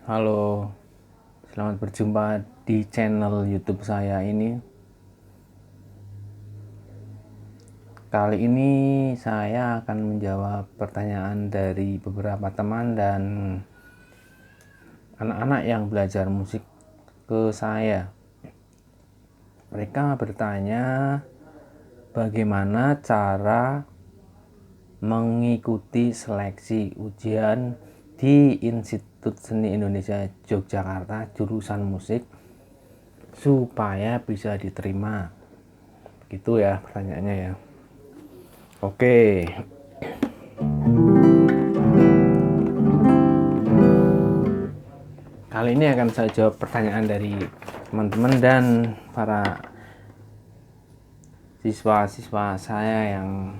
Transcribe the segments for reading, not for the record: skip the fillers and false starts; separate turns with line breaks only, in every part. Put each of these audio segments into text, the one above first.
Halo, selamat berjumpa di channel YouTube saya ini. Kali ini saya akan menjawab pertanyaan dari beberapa teman dan anak-anak yang belajar musik ke saya. Mereka bertanya bagaimana cara mengikuti seleksi ujian di Institut Seni Indonesia Yogyakarta jurusan musik supaya bisa diterima. Gitu ya pertanyaannya ya. Oke. Kali ini akan saya jawab pertanyaan dari teman-teman dan para siswa-siswa saya yang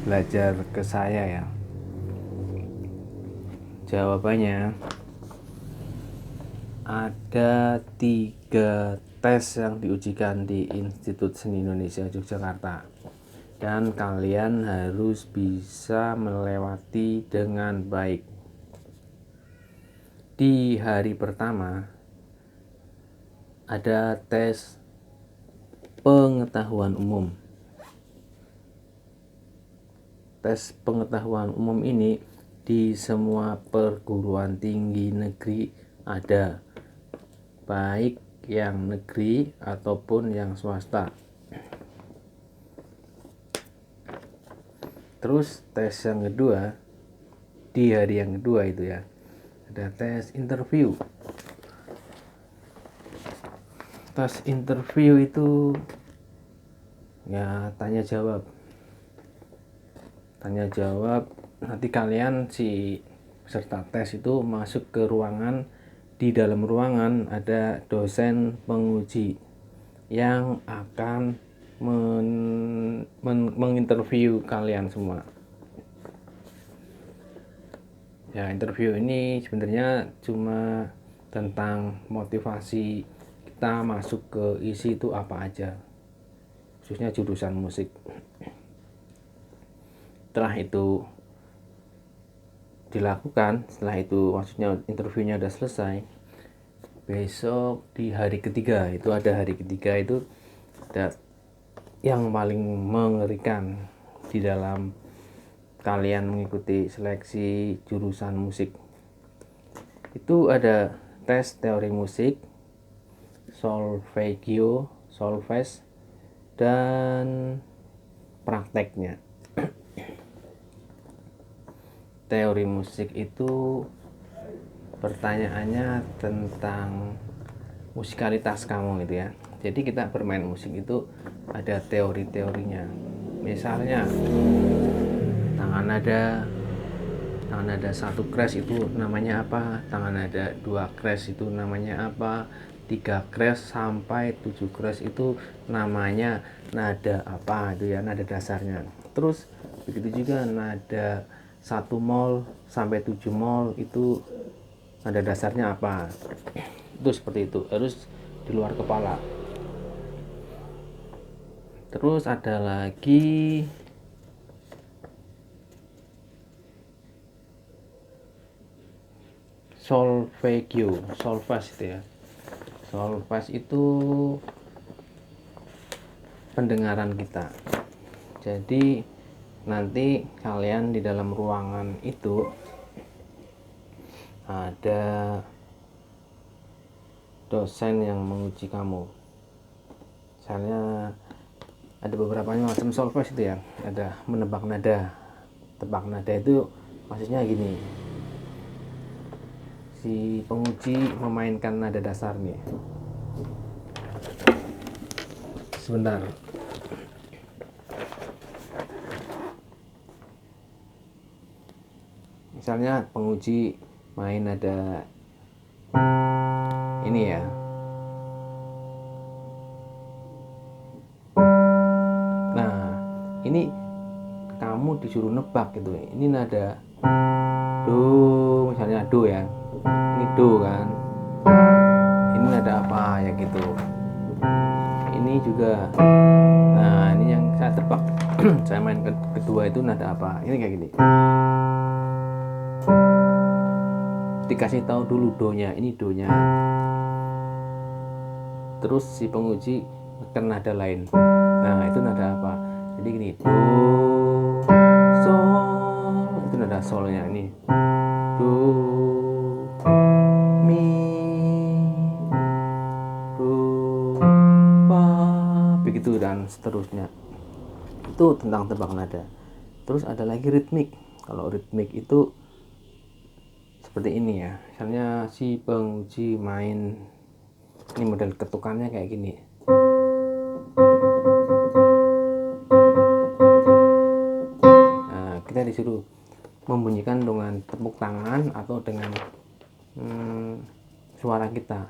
belajar ke saya ya. Jawabannya ada 3 tes yang diujikan di Institut Seni Indonesia Yogyakarta dan kalian harus bisa melewati dengan baik. Di hari pertama ada tes pengetahuan umum. Tes pengetahuan umum ini di semua perguruan tinggi negeri ada, baik yang negeri ataupun yang swasta. Terus tes yang kedua, di hari yang kedua itu ya, ada tes interview. Tes interview itu ya tanya jawab. Nanti kalian si peserta tes itu masuk ke ruangan. Di dalam ruangan ada dosen penguji yang akan menginterview kalian semua. Ya, interview ini sebenarnya cuma tentang motivasi kita masuk ke isi itu apa aja, khususnya jurusan musik. Setelah itu dilakukan, setelah itu maksudnya interviewnya udah selesai, besok di hari ketiga itu ada yang paling mengerikan di dalam kalian mengikuti seleksi jurusan musik. Itu ada tes teori musik, solfeggio, solfes, dan prakteknya. Teori musik itu pertanyaannya tentang musikalitas kamu gitu ya. Jadi kita bermain musik itu ada teori-teorinya. Misalnya tangan nada 1 crash itu namanya apa, tangan nada 2 crash itu namanya apa, 3 crash sampai 7 crash itu namanya nada apa, itu ya nada dasarnya. Terus begitu juga nada 1 mol sampai 7 mol itu nada dasarnya apa. Itu seperti itu, harus di luar kepala. Terus ada lagi solfeggio, solfes itu ya. Solfes itu pendengaran kita. Jadi nanti kalian di dalam ruangan itu ada dosen yang menguji kamu. Misalnya ada beberapa macam solfes itu ya. Ada menebak nada. Tebak nada itu maksudnya gini. Si penguji memainkan nada dasar nih. Sebentar. Misalnya penguji main nada ini ya. Nah, ini kamu disuruh nebak gitu. Ini nada do, misalnya do ya. Ini do kan. Ini nada apa ya gitu. Ini juga. Nah, ini yang saya tebak. Saya main kedua itu nada apa. Ini kayak gini. dikasih tahu dulu donya, ini donya, terus si penguji akan nada lain. Nah itu nada apa? Jadi gini, do sol, itu nada solnya. Ini do mi do fa, begitu dan seterusnya. Itu tentang tebak nada. Terus ada lagi ritmik. Kalau ritmik itu seperti ini ya, misalnya si penguji main, ini model ketukannya kayak gini. Nah, kita disuruh membunyikan dengan tepuk tangan atau dengan suara kita.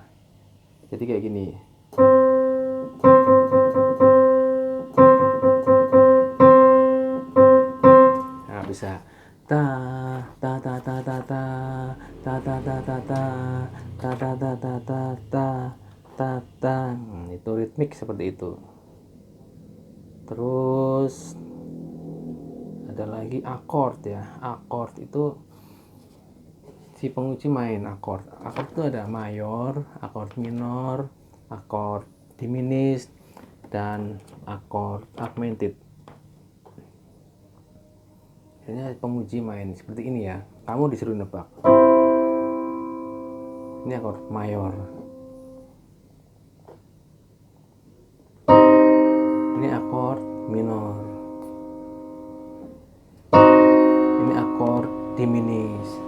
Jadi kayak gini. Nah, bisa ta ta ta ta ta ta ta ta ta ta ta ta ta ta ta ta ta ta ta. Itu ritmik seperti itu. Terus ada lagi akord ya. Akord itu si penguji main akord. Akord itu ada mayor, akord minor, akord diminished, dan akord augmented. Biasanya penguji main seperti ini ya. Kamu disuruh nebak. Ini akord mayor. Ini akord minor. Ini akord diminished.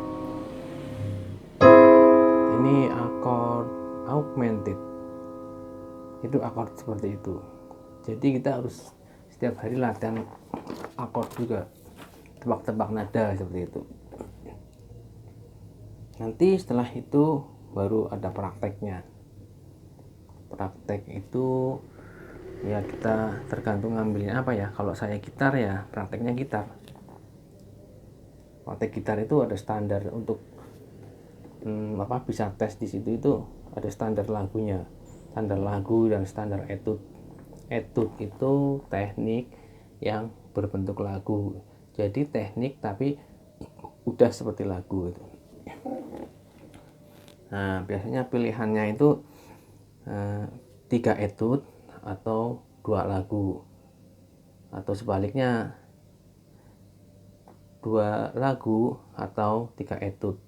Ini akord augmented. Itu akord seperti itu. Jadi kita harus setiap hari latihan akord juga, tebak-tebak nada seperti itu. Nanti setelah itu baru ada prakteknya. Praktek itu ya kita tergantung ngambilin apa ya. Kalau saya gitar ya prakteknya gitar. Praktek gitar itu ada standar untuk bisa tes di situ, itu ada standar lagunya, standar lagu dan standar etude. Etude itu teknik yang berbentuk lagu. Jadi teknik tapi udah seperti lagu itu. Nah biasanya pilihannya itu 3 etude atau 2 lagu, atau sebaliknya 2 lagu atau 3 etude.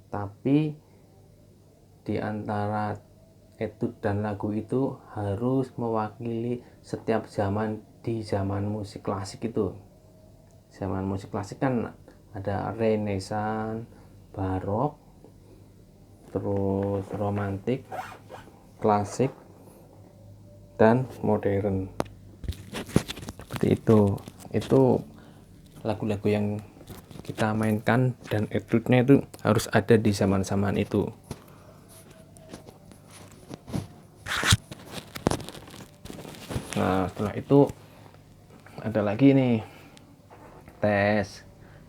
Tapi di antara etude dan lagu itu harus mewakili setiap zaman. Di zaman musik klasik itu, zaman musik klasik kan ada Renaissance, Barok, terus romantik, klasik, dan modern. Seperti itu lagu-lagu yang kita mainkan dan etude-nya itu harus ada di zaman-zaman itu. Nah setelah itu ada lagi nih tes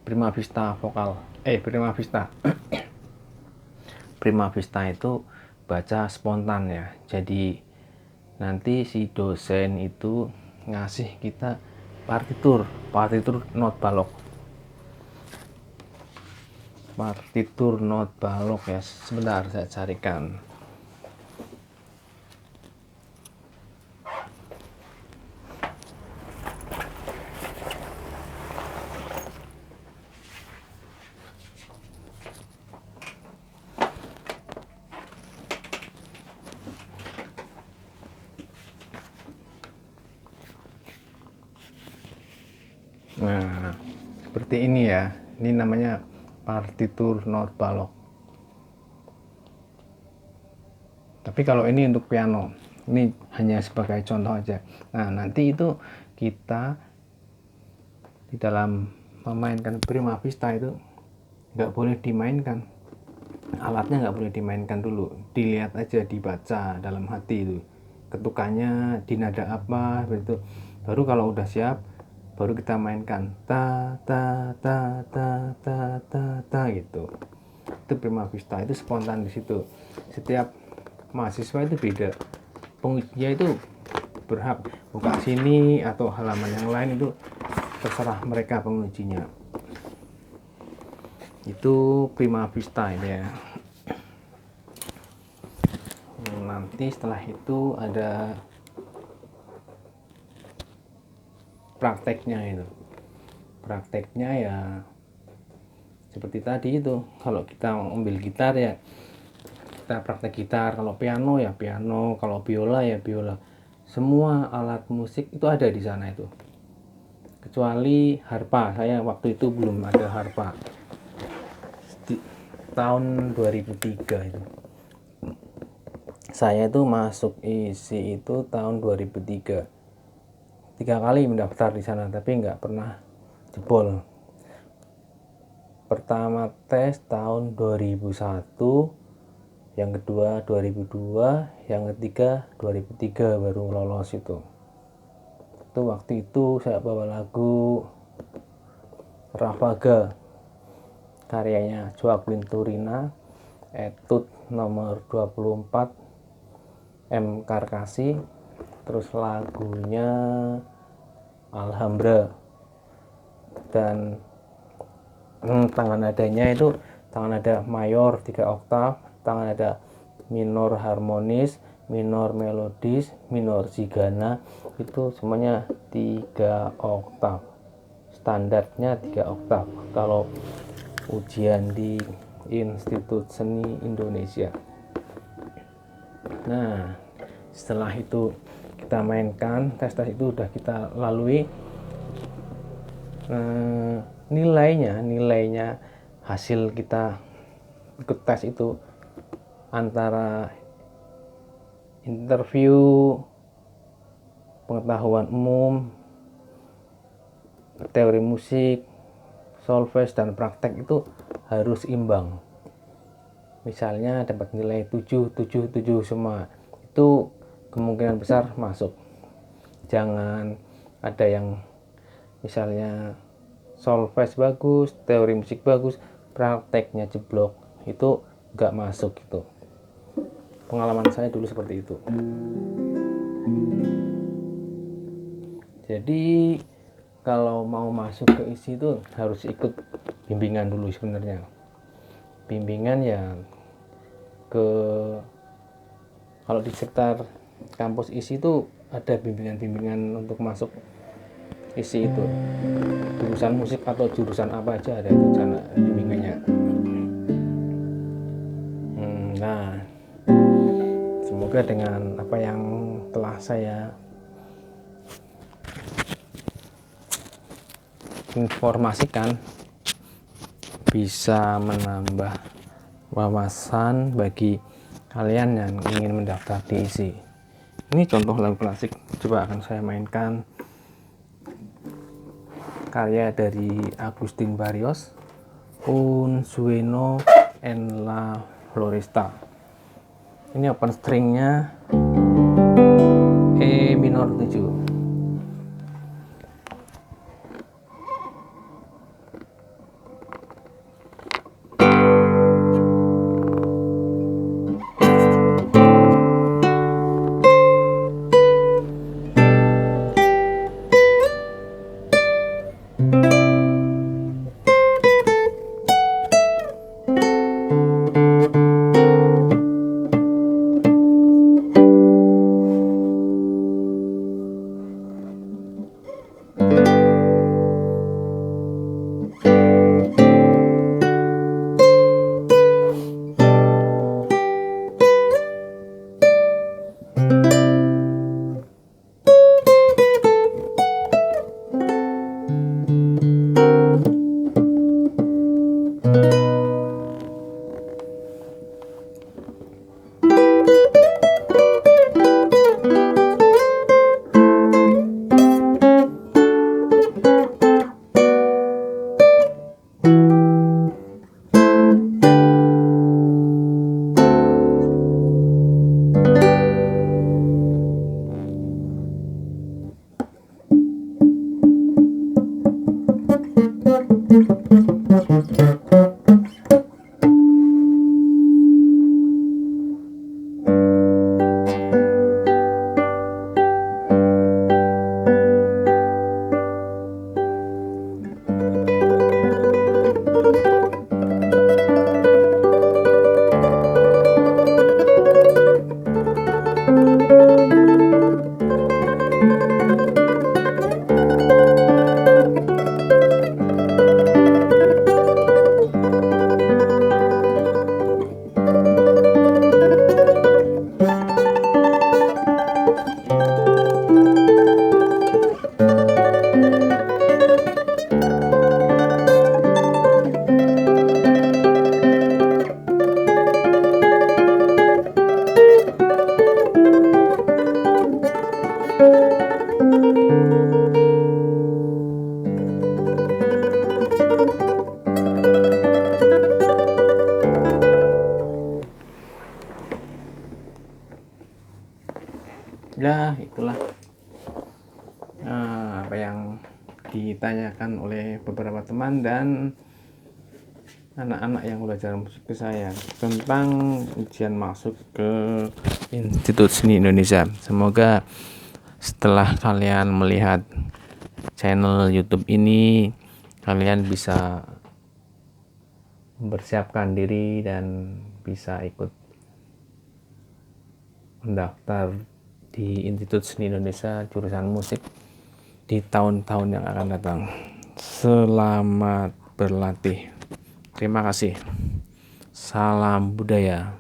prima vista vokal. Prima vista prima vista itu baca spontan ya. Jadi nanti si dosen itu ngasih kita partitur not balok. Partitur not balok ya. Sebentar saya carikan. Nah, seperti ini ya. Ini namanya partitur not balok. Tapi kalau ini untuk piano, ini hanya sebagai contoh aja. Nah, nanti itu kita di dalam memainkan prima vista itu nggak boleh dimainkan. Alatnya nggak boleh dimainkan dulu. Dilihat aja, dibaca dalam hati itu. Ketukannya di nada apa, begitu. Baru kalau udah siap, baru kita mainkan ta ta ta ta ta ta ta gitu. Itu prima vista, itu spontan di situ. Setiap mahasiswa itu beda. Pengujinya itu berhak buka sini atau halaman yang lain, itu terserah mereka pengujinya. Itu prima vista ini ya. Nanti setelah itu ada prakteknya itu. Prakteknya ya seperti tadi itu, kalau kita ambil gitar ya kita praktek gitar, kalau piano ya piano, kalau biola ya biola. Semua alat musik itu ada di sana itu, kecuali harpa. Saya waktu itu belum ada harpa di tahun 2003 itu. Saya itu masuk isi itu tahun 2003. 3 kali mendaftar di sana tapi nggak pernah jebol. Pertama tes tahun 2001, yang kedua 2002, yang ketiga 2003 baru lolos itu. Waktu itu saya bawa lagu Ravaga karyanya Joaquin Turina, etude nomor 24 M. Karkasi, terus lagunya Alhambra, dan tangan nadanya itu tangan nada mayor 3 oktav, tangan nada minor harmonis, minor melodis, minor zigana, itu semuanya 3 oktav. Standarnya 3 oktav kalau ujian di Institut Seni Indonesia. Nah, setelah itu kita mainkan, tes itu udah kita lalui. Nilainya hasil kita ikut tes itu antara interview, pengetahuan umum, teori musik, solfege, dan praktek itu harus imbang. Misalnya dapat nilai 7 semua, itu kemungkinan besar masuk. Jangan ada yang misalnya solfege bagus, teori musik bagus, prakteknya jeblok, itu nggak masuk gitu. Pengalaman saya dulu seperti itu. Jadi kalau mau masuk ke isi itu harus ikut bimbingan dulu sebenarnya. Bimbingan ya kalau di sekitar kampus isi itu ada bimbingan untuk masuk isi itu, jurusan musik atau jurusan apa aja ada di sana bimbingannya. Nah, semoga dengan apa yang telah saya informasikan bisa menambah wawasan bagi kalian yang ingin mendaftar di isi. Ini contoh lagu klasik, coba akan saya mainkan karya dari Agustin Barrios, Un Sueno en la Floresta. Ini open stringnya E minor 7. teman-teman dan anak-anak yang belajar musik ke saya tentang ujian masuk ke Institut Seni Indonesia. Semoga setelah kalian melihat channel YouTube ini, kalian bisa mempersiapkan diri dan bisa ikut mendaftar di Institut Seni Indonesia jurusan musik di tahun-tahun yang akan datang. Selamat berlatih. Terima kasih. Salam budaya.